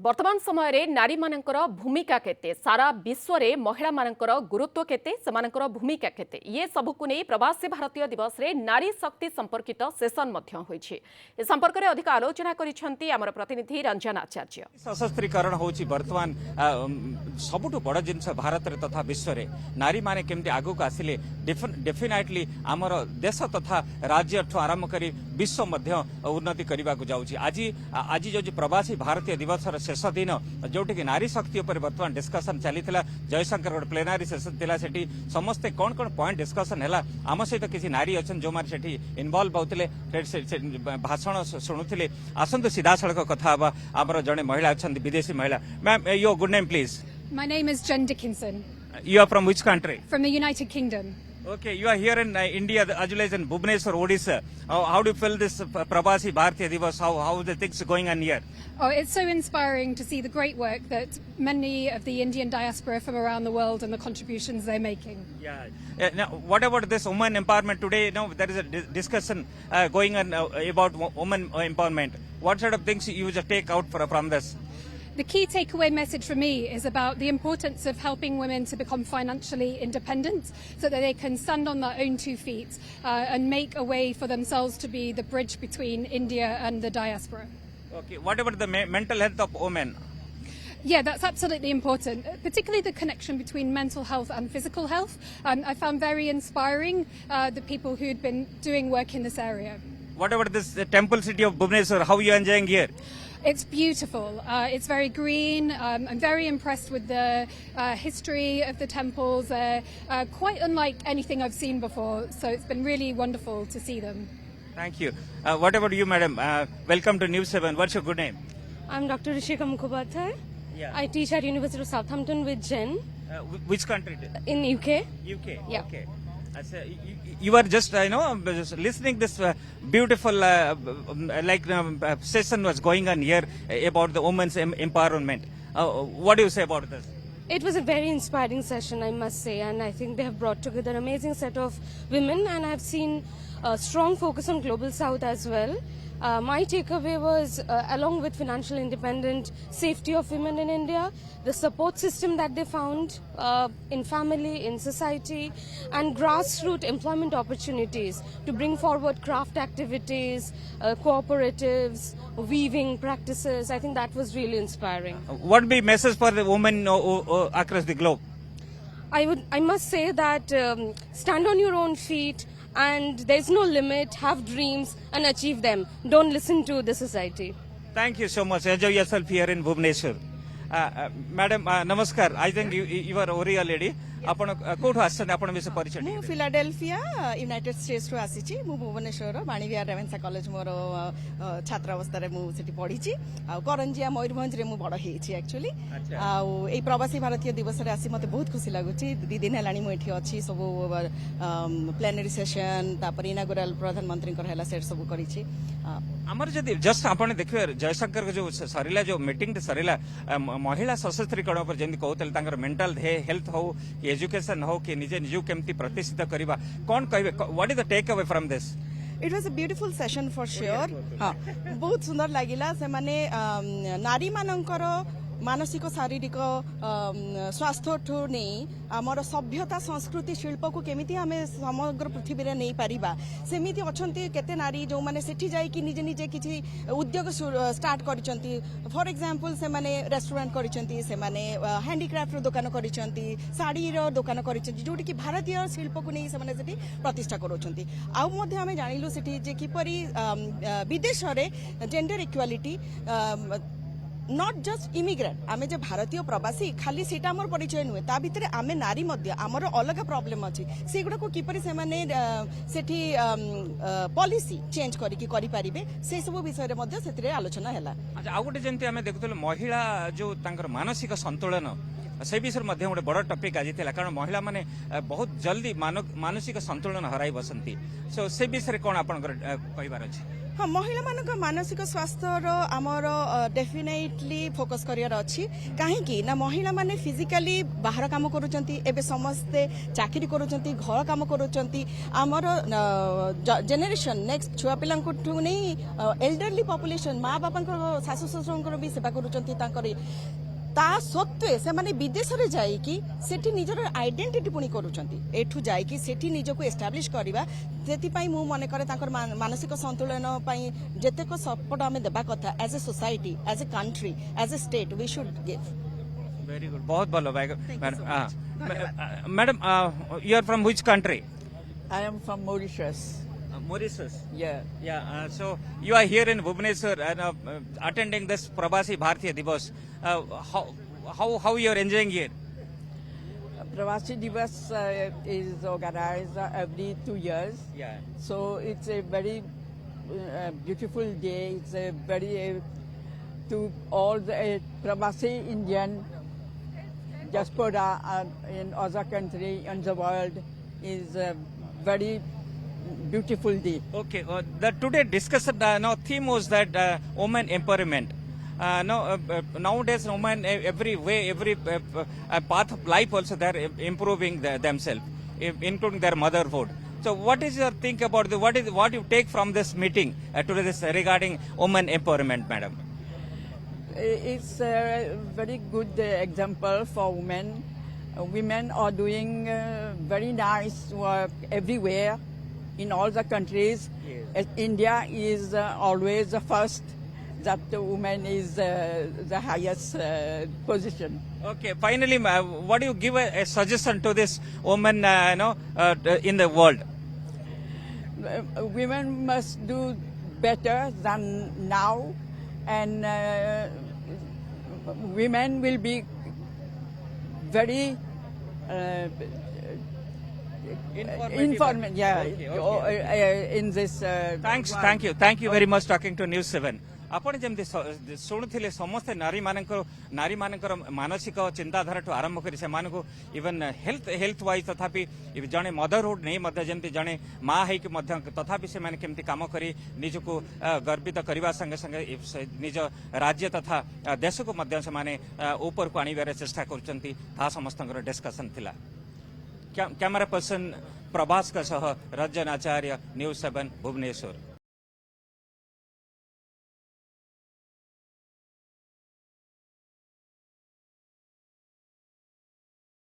वर्तमान समय रे नारी मानकर भूमिका केते सारा विश्व रे महिला मानकर गुरुत्व केते समानकर भूमिका केते ये सब को नहीं प्रवासी भारतीय दिवस रे नारी शक्ति संपर्कित सेशन मध्य होईछि। ए संपर्क रे अधिक आलोचना करिसेंती हमर प्रतिनिधि रंजन आचार्य। सशस्त्रीकरण होछि वर्तमान सबुठु बड़ जिनस भारत रे तथा विश्व रे नारी माने केमति आगु को आसिले डेफिनेटली हमर देश तथा राज्य ठो आरंभ करी विश्व मध्य उन्नति करबा को जाउछि। आज जो प्रवासी भारतीय दिवस शेष दिन जोटि नारी शक्ति उपर वर्तमान डिस्कशन चली जयशंकर गोटे प्लेनारी सेशन थिला सेठी समस्ते कौन कौन पॉइंट डिस्कशन है आम सहित किसी नारी अच्छा जो मैंने सेठी इनवॉल्व होते भाषण शुणुले आसतु सीधा सड़क कथा आमर जड़े महिला अच्छा विदेशी महिला। Ma'am your good name please. My name is Jen Dickinson. You are from which country? From the United Kingdom. Okay, you are here in India as well as in Bhubaneswar, Odisha. How do you feel this Pravasi Bharatiya Divas? How the things going on here? Oh, it's so inspiring to see the great work that many of the Indian diaspora from around the world and the contributions they're making. Yeah. Now, what about this women empowerment today? Now there is a discussion going on about women empowerment. What sort of things you just take out from this? The key takeaway message for me is about the importance of helping women to become financially independent so that they can stand on their own 2 feet and make a way for themselves to be the bridge between India and the diaspora. Okay, what about the mental health of women? Yeah, that's absolutely important, particularly the connection between mental health and physical health. I found very inspiring the people who'd been doing work in this area. What about this temple city of Bhubaneswar? How are you enjoying here? It's beautiful. It's very green. I'm very impressed with the history of the temples. Quite unlike anything I've seen before. So it's been really wonderful to see them. Thank you. What about you, madam? Welcome to News 7. What's your good name? I'm Dr. Rishika Mukhopadhyay. Yeah. I teach at University of Southampton with Jen. Which country? In UK. UK. Yeah. Okay. You are just listening this beautiful session was going on here about the women's empowerment. What do you say about this? It was a very inspiring session, I must say, and I think they have brought together an amazing set of women, and I've seen a strong focus on Global South as well. My takeaway was, along with financial independence, safety of women in India, the support system that they found in family, in society, and grassroots employment opportunities to bring forward craft activities, cooperatives, weaving practices. I think that was really inspiring. What would be message for the women across the globe? I must say that stand on your own feet, and there's no limit, have dreams and achieve them. Don't listen to the society. Thank you so much. Enjoy yourself here in Bhubaneswar. Madam, namaskar. I think you are Oriya lady. आपण कोठो आछन आपण विषय परिचय मु Philadelphia United states रो आसीची मु Bhubaneswar Vani Vihar Ravenshaw college मोर छात्र अवस्था रे मु सेठी पढीची आ करंजिया मयूरभंज रे मु बड़ हेची एक्चुअली आ ए प्रवासी भारतीय दिवस रे आसी मते बहुत खुशी लागुची 2 दिन हेलानी मु एठी अछि सब प्लेनरी सेशन तापर इनागुरल प्रधानमंत्री कर हैला सेट सब करिछि हमर जदी जस्ट आपण देखियो जयशंकर के जो सरिला जो मीटिंग सरिला महिला सशस्त्रीकरण पर जेंदी कहतल तांकर मेंटल हेल्थ हो एजुकेशन हो कि निजे निजु केमती प्रतिष्ठित करिबा कोन कहबे what is the takeaway from this? It was a beautiful session for sure. बहुत सुंदर लागिला से माने नारी मानकर मानसिक शारीरिक स्वास्थ्य ठू नहीं आमर सभ्यता संस्कृति शिल्प को केमिति हमें समग्र पृथ्वी रे नहीं पारिबा सेमिति अछंती केते नारी जो माने सेठी जाई कि निजे निजे किछि उद्योग स्टार्ट करिसंती फॉर एग्जांपल से माने रेस्टोरेंट करिसंती से माने हैंडीक्राफ्ट रो दुकान करिसंती साड़ी रो दुकान करिसंती जोटी कि भारतीय शिल्प को नहीं से माने सेठी प्रतिष्ठा करोचंती आ मध्ये हमें जानिलु सेठी जे किपरि विदेश रे gender equality not just immigrant आमे जे भारतीय प्रवासी खाली सेटा हमर परिचय नुहे ता भितरे आमे नारी मध्य हमर अलग प्रॉब्लम अछि सेगुडा को किपरि से माने सेठी पॉलिसी चेंज करी कि करि परिबे से सब विषय रे मध्य सेतिरे आलोचना हैला। अच्छा आ गोटे जेंति आमे देखुतले महिला जो तांकर मानसिक संतुलन से विषय में गोटे बड़ टपिक आज था कारण महिला माने बहुत जल्दी मानसिक संतुलन हराई बसंती सो से विषय कौन आप कहबार अच्छे हाँ महिला मानक मानसिक स्वास्थ्य आमर डेफिनेटली फोकस करियर अच्छी कहीं ना महिला माने फिजिकली बाहर काम करूचंती एबे समस्ते चाकरी करूचंती घर काम करूचंती आमर जेनेरेशन नेक्स्ट छुआ पिलांकु नहीं एल्डरली पॉपुलेशन माँ बापा शाशु शशुर भी सेवा करूचंती तांकरी ता सत्वे से माने विदेश रे जाई कि सेठी निजर आइडेंटिटी पुनी करूचंती एठु जाई कि सेठी निजको एस्टाब्लिश करबा जेति पई मु मने करे तांकर मानसिक संतुलन पई जेते को सपोर्ट हमें देबा कथा as a society as a country as a state we should give very good बहुत भलो madam you are from which country I am from Mauritius. Mauritius Yeah. yeah so you are here in Bhubaneswar and attending this Prabasi Bharatiya Divas how you are enjoying here Pravasi Divas is organized every 2 years. yeah So it's a very beautiful day. It's a very to all the Pravasi Indian diaspora in other country in the world is a very beautiful day. okay the today discussion theme was that women empowerment nowadays women every way every path of life also they are improving themselves including their motherhood so what is your think about what you take from this meeting today this regarding women empowerment madam It's a very good example for women. Women are doing very nice work everywhere in all the countries. Yes. India is always the first that the woman is the highest position. okay finally what do you give a suggestion to this woman in the world Women must do better than now, and women will be very informative. Yeah, Okay. in this. Thanks, world. thank you very much talking to News 7. आपण जमती शुणुले समस्ते नारी मानकर मानसिक चिंताधारा आरंभ कर even health wise तथापि जड़े मदरहुड नहीं जमी जड़े माँ है तथापि से केमती काम कर निजको गर्वित करने संगे संगे निज राज्य तथा देश को ऊपर को आणवर चेष्टा कर समस्त डिस्कसन थिला कैमरा पर्सन प्रभास रंजन आचार्य न्यूज 7 भुवनेश्वर।